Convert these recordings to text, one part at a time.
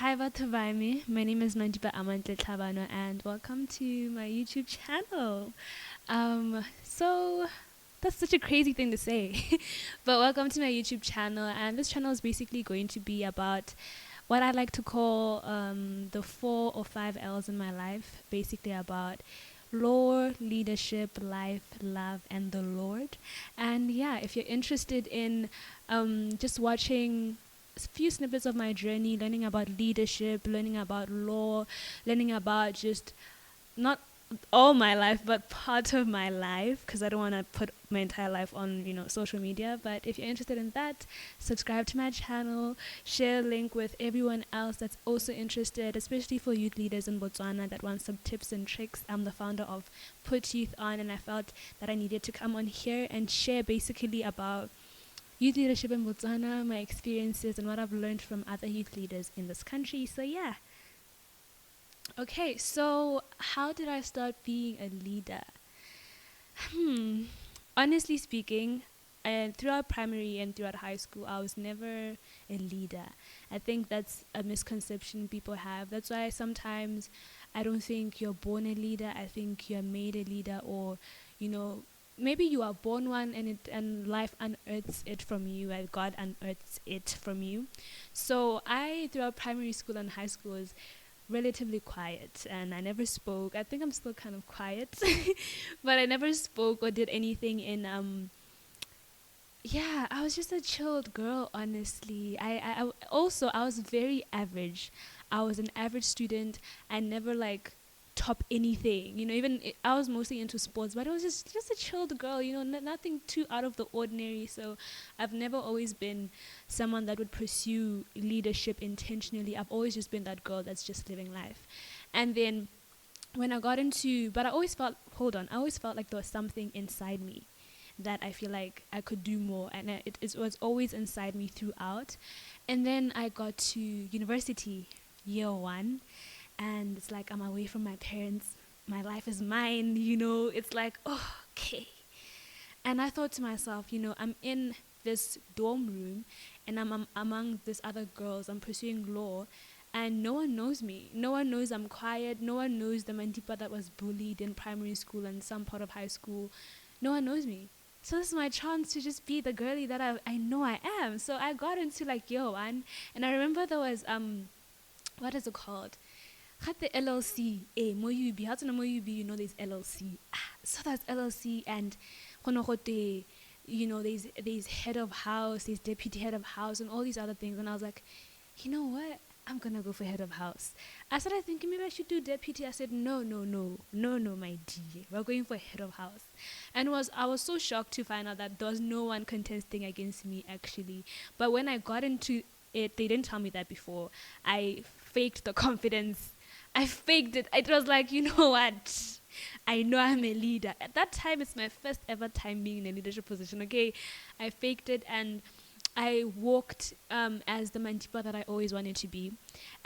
Hi Vatuvaimi, my name is Mandipa Montle and welcome to my YouTube channel. So that's such a crazy thing to say, but welcome to my YouTube channel, and this channel is basically going to be about what I like to call the 4 or 5 L's in my life, basically about law, leadership, life, love, and the Lord. And yeah, if you're interested in just watching a few snippets of my journey, learning about leadership, learning about law, learning about just not all my life but part of my life, because I don't want to put my entire life on social media. But if you're interested in that, subscribe to my channel, share a link with everyone else that's also interested, especially for youth leaders in Botswana that want some tips and tricks. I'm the founder of Put Youth On, and I felt that I needed to come on here and share basically about youth leadership in Botswana, my experiences, and what I've learned from other youth leaders in this country. So yeah. Okay, so how did I start being a leader? Honestly speaking, throughout primary and throughout high school, I was never a leader. I think that's a misconception people have. That's why sometimes I don't think you're born a leader. I think you're made a leader, or you know, maybe you are born one, and life unearths it from you, and God unearths it from you. So I, throughout primary school and high school, was relatively quiet, and I never spoke. I think I'm still kind of quiet, but I never spoke or did anything in yeah, I was just a chilled girl, honestly. Also, I was very average. I was an average student. I never like top anything. I was mostly into sports, but it was just a chilled girl. Nothing too out of the ordinary. So, I've never always been someone that would pursue leadership intentionally. I've always just been that girl that's just living life. And then when I got into, but I always felt, hold on, I always felt like there was something inside me that I feel like I could do more, and it was always inside me throughout. And then I got to university, year one, and it's like I'm away from my parents. My life is mine, It's like, oh, okay. And I thought to myself, I'm in this dorm room, and I'm among these other girls. I'm pursuing law, and no one knows me. No one knows I'm quiet. No one knows the Mandipa that was bullied in primary school and some part of high school. No one knows me. So this is my chance to just be the girly that I know I am. So I got into like year one, and I remember there was what is it called? Had the LLC, Moyubi, how to know Moyubi, there's LLC. So that's LLC, and Honohote, there's head of house, there's deputy head of house, and all these other things. And I was like, you know what? I'm gonna go for head of house. I started thinking maybe I should do deputy. I said no, my dear, we're going for head of house. And I was so shocked to find out that there was no one contesting against me actually. But when I got into it, they didn't tell me that before. I faked the confidence. I faked it. It was like, you know what? I know I'm a leader. At that time, it's my first ever time being in a leadership position. Okay, I faked it, and I walked as the Mandipa that I always wanted to be.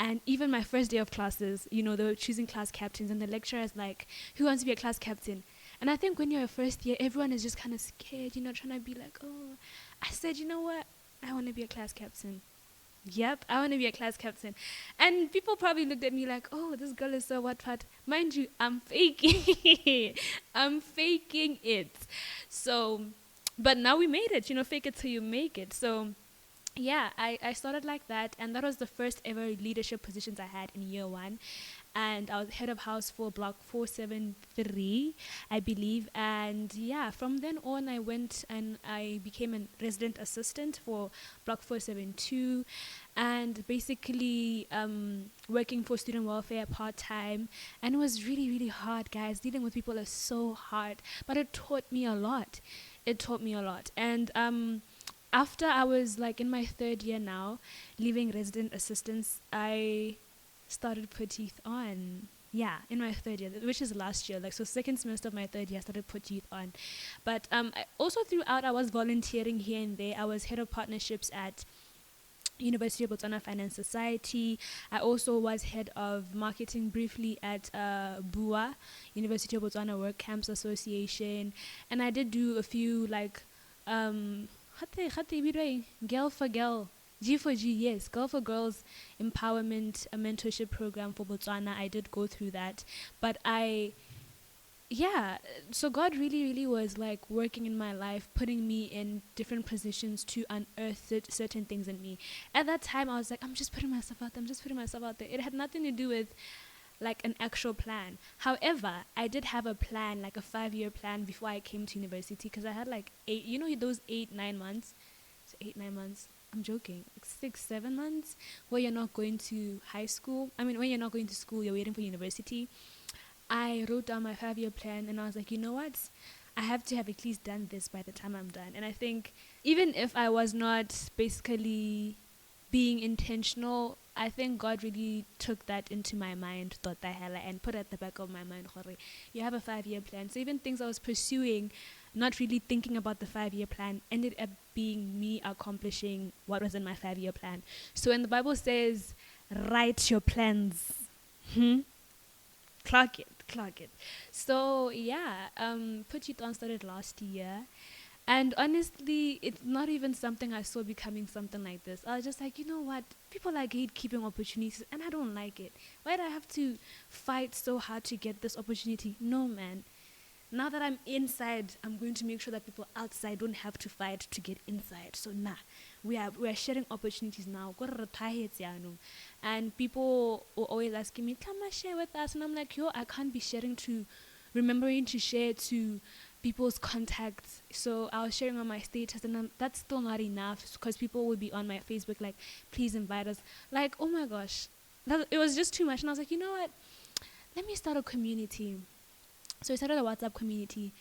And even my first day of classes, they were choosing class captains, and the lecturer is like, who wants to be a class captain? And I think when you're a first year, everyone is just kind of scared, trying to be like, oh. I said, you know what? I want to be a class captain. Yep, I want to be a class captain. And people probably looked at me like, oh, this girl is so what. Mind you, I'm faking I'm faking it. So, but now we made it, fake it till you make it. So, yeah, I started like that, and that was the first ever leadership positions I had in year one. And I was head of house for block 473, I believe. And yeah, from then on, I went and I became a resident assistant for block 472, and basically working for student welfare part-time. And it was really, really hard, guys. Dealing with people is so hard, but it taught me a lot. And after I was like in my third year now, leaving resident assistance, I started Put Youth On. Yeah, in my third year, which is last year. Like, so second semester of my third year, I started Put Youth On. But I also throughout, I was volunteering here and there. I was head of partnerships at University of Botswana Finance Society. I also was head of marketing briefly at BUA, University of Botswana Work Camps Association. And I did do a few like, girl for girl G4G, yes, Girl for Girls Empowerment, a mentorship program for Botswana. I did go through that, but yeah, so God really, really was like working in my life, putting me in different positions to unearth certain things in me. At that time, I was like, I'm just putting myself out there. I'm just putting myself out there. It had nothing to do with like an actual plan. However, I did have a plan, like a 5-year plan before I came to university, because I had like those 8, 9 months. So 8, 9 months. I'm joking. Like 6, 7 months where you're not going to high school. I mean, when you're not going to school, you're waiting for university. I wrote down my 5-year plan and I was like, you know what? I have to have at least done this by the time I'm done. And I think even if I was not basically being intentional, I think God really took that into my mind, thought that hella, and put at the back of my mind, you have a 5-year plan. So even things I was pursuing, not really thinking about the 5-year plan, ended up being me accomplishing what was in my 5-year plan. So when the Bible says, write your plans, clock it. So yeah, Put It On started last year. And honestly, it's not even something I saw becoming something like this. I was just like, you know what? People like gatekeeping opportunities, and I don't like it. Why do I have to fight so hard to get this opportunity? No, man. Now that I'm inside, I'm going to make sure that people outside don't have to fight to get inside. So we are sharing opportunities now. And people were always asking me, come and share with us. And I'm like, I can't be sharing to, remembering to share to people's contacts. So I was sharing on my status, and that's still not enough, because people would be on my Facebook like, please invite us. Like, oh my gosh, it was just too much. And I was like, you know what? Let me start a community. So I started a WhatsApp community.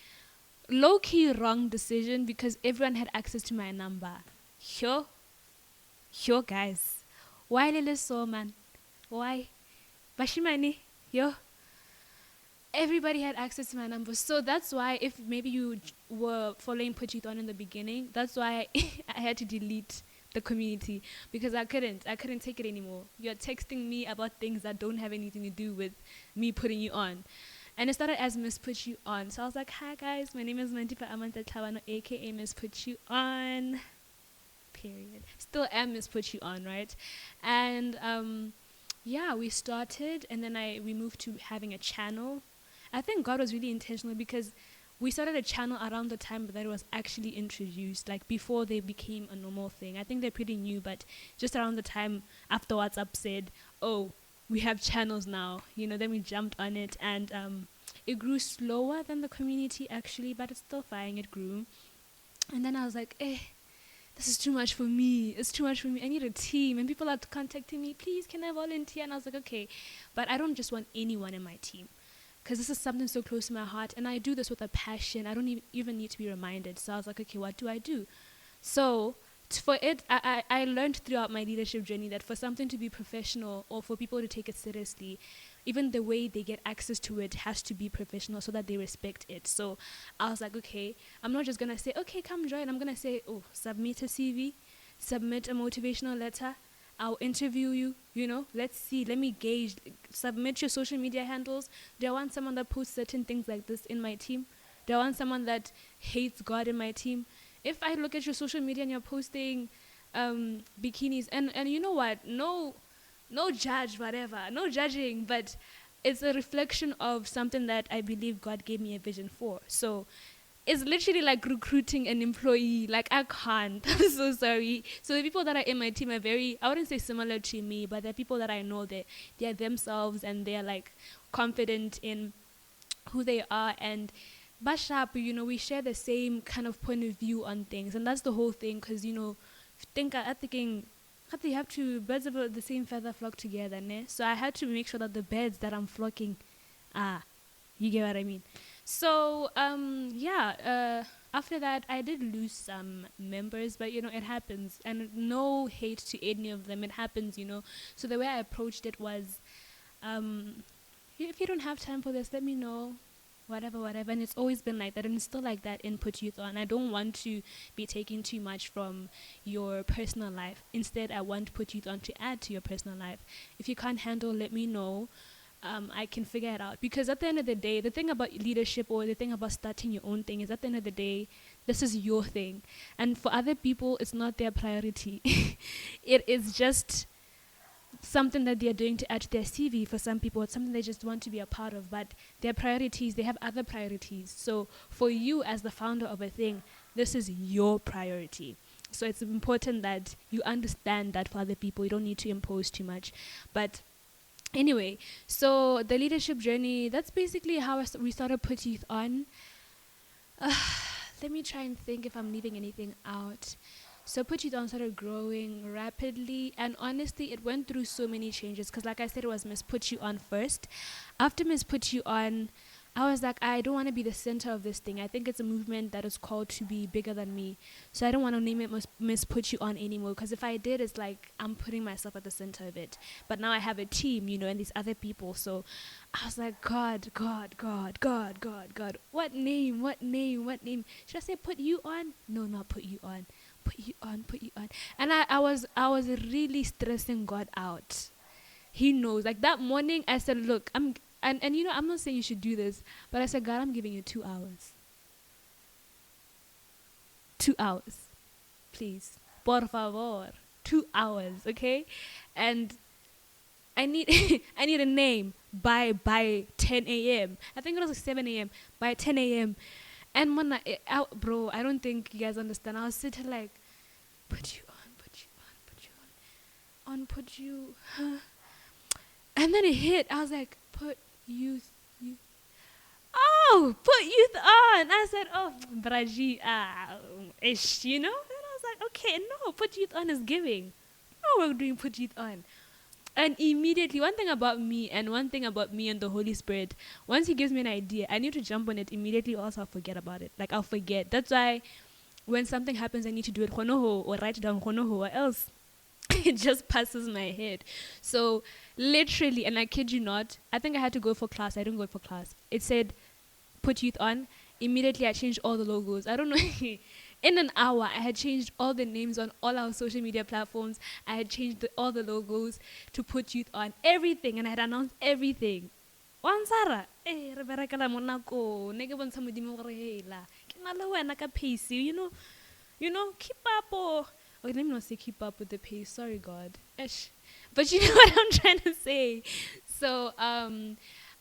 Low-key wrong decision, because everyone had access to my number. Yo, guys. Why lele so, man? Why? Bashimani, yo. Everybody had access to my number. So that's why, if maybe you were following Put It On in the beginning, that's why I had to delete the community, because I couldn't take it anymore. You're texting me about things that don't have anything to do with me putting you on. And it started as Miss Put You On. So I was like, hi guys, my name is Mandipa Amanta, aka Miss Put You On. Period. Still am Miss Put You On, right? And yeah, we started, and then we moved to having a channel. I think God was really intentional, because we started a channel around the time that it was actually introduced, like before they became a normal thing. I think they're pretty new, but just around the time after WhatsApp said, oh, we have channels now, then we jumped on it, and it grew slower than the community actually, but it's still fine, it grew. And then I was like, this is too much for me. It's too much for me. I need a team. And people are contacting me, please, can I volunteer? And I was like, okay, but I don't just want anyone in my team, because this is something so close to my heart, and I do this with a passion. I don't even need to be reminded. So I was like, okay, what do I do? So for it, I learned throughout my leadership journey that for something to be professional, or for people to take it seriously, even the way they get access to it has to be professional, so that they respect it. So I was like, okay, I'm not just going to say, okay, come join. I'm going to say, submit a CV, submit a motivational letter. I'll interview you, let's see, let me gauge, submit your social media handles. Do I want someone that posts certain things like this in my team? Do I want someone that hates God in my team? If I look at your social media and you're posting bikinis, and you know what, no judge, whatever, no judging, but it's a reflection of something that I believe God gave me a vision for. So it's literally like recruiting an employee. Like, I can't. I'm so sorry. So the people that are in my team are very, I wouldn't say similar to me, but they're people that I know that they're themselves, and they're like confident in who they are, and Bashap, we share the same kind of point of view on things. And that's the whole thing, because, I'm thinking, you have to, birds of the same feather flock together, ne? So I had to make sure that the birds that I'm flocking, you get what I mean? So, after that, I did lose some members, but, it happens. And no hate to any of them. It happens, So the way I approached it was, if you don't have time for this, let me know. Whatever. And it's always been like that, and it's still like that in Put Youth On. I don't want to be taking too much from your personal life. Instead, I want Put Youth On to add to your personal life. If you can't handle, let me know. I can figure it out. Because at the end of the day, the thing about leadership or the thing about starting your own thing is at the end of the day, this is your thing. And for other people, it's not their priority. It is just something that they're doing to add to their CV. For some people, it's something they just want to be a part of. But their priorities, they have other priorities. So for you as the founder of a thing, this is your priority. So it's important that you understand that for other people, you don't need to impose too much. But anyway, so the leadership journey, that's basically how we started Put Youth On. Let me try and think if I'm leaving anything out. So Put Youth On started growing rapidly, and honestly, it went through so many changes. Because like I said, it was Miss Put You On first. After Miss Put You On, I was like, I don't want to be the center of this thing. I think it's a movement that is called to be bigger than me. So I don't want to name it Miss Put You On anymore. Because if I did, it's like I'm putting myself at the center of it. But now I have a team, and these other people. So I was like, God. What name? Should I say Put You On? No, not Put You On. Put you on. And I was really stressing God out. He knows. Like that morning, I said, look, I'm not saying you should do this, but I said, God, I'm giving you 2 hours. 2 hours. Please. Por favor. 2 hours, okay? And I need I need a name by 10 a.m. I think it was like 7 a.m. By 10 a.m. And bro, I don't think you guys understand. I was sitting like, put you on. And then it hit. I was like, put youth. Oh, put youth on. I said, oh, Braji, ish, And I was like, okay, no, put youth on is giving. No, we're doing put youth on. And immediately, one thing about me and the Holy Spirit, once he gives me an idea, I need to jump on it immediately, or else I'll forget about it. Like, I'll forget. That's why when something happens, I need to do it honoho or write it down honoho, or else it just passes my head. So literally, and I kid you not, I think I had to go for class. I didn't go for class. It said, put youth on. Immediately, I changed all the logos. I don't know. In an hour, I had changed all the names on all our social media platforms. I had changed all the logos to Put Youth On. Everything. And I had announced everything. Wansara, re bereka la mo nakong, ne ke bontsha Modimo gore hela ke na le wena ka pace, keep up. Okay, let me not say keep up with the pace. Sorry, God. But you know what I'm trying to say. So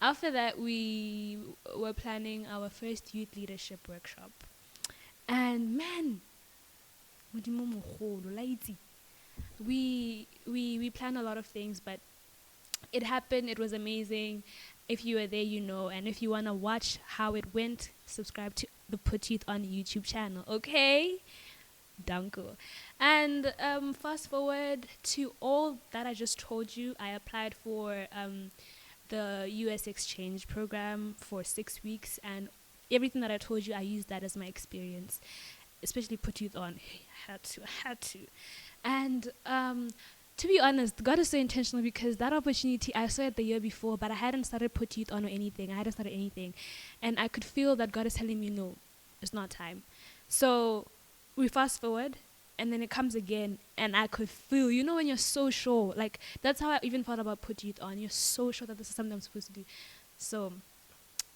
after that, we were planning our first youth leadership workshop. And man, we planned a lot of things, but it happened. It was amazing. If you were there, and if you want to watch how it went, subscribe to the Put Youth On YouTube channel, okay? Danko. And fast forward to all that I just told you, I applied for the US exchange program for 6 weeks, and everything that I told you, I used that as my experience, especially Put Youth On. I had to. And to be honest, God is so intentional, because that opportunity, I saw it the year before, but I hadn't started Put Youth On or anything. I hadn't started anything. And I could feel that God is telling me, no, it's not time. So we fast forward, and then it comes again, and I could feel, when you're so sure, like, that's how I even thought about Put Youth On. You're so sure that this is something I'm supposed to do. So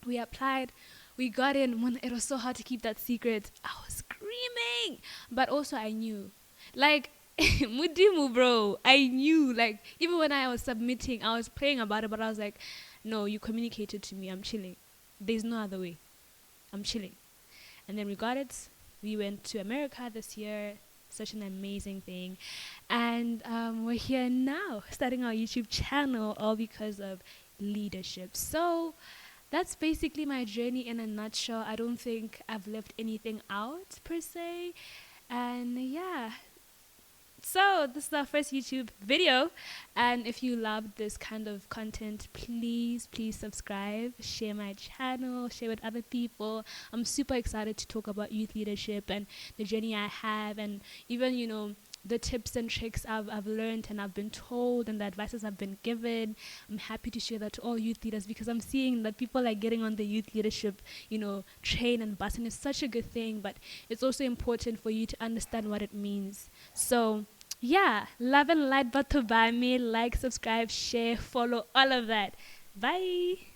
we applied. We got in. It was so hard to keep that secret. I was screaming. But also I knew. Like, Mudimu, bro. I knew. Like, even when I was submitting, I was praying about it, but I was like, no, you communicated to me. I'm chilling. There's no other way. I'm chilling. And then we got it. We went to America this year. Such an amazing thing. And we're here now, starting our YouTube channel, all because of leadership. So that's basically my journey in a nutshell. I don't think I've left anything out per se. And yeah. So this is our first YouTube video. And if you loved this kind of content, please subscribe, share my channel, share with other people. I'm super excited to talk about youth leadership and the journey I have, and even, the tips and tricks I've learned and I've been told, and the advices I've been given. I'm happy to share that to all youth leaders, because I'm seeing that people are getting on the youth leadership, train and bus, and it's such a good thing, but it's also important for you to understand what it means. So yeah, love and light, but to buy me, like, subscribe, share, follow, all of that. Bye.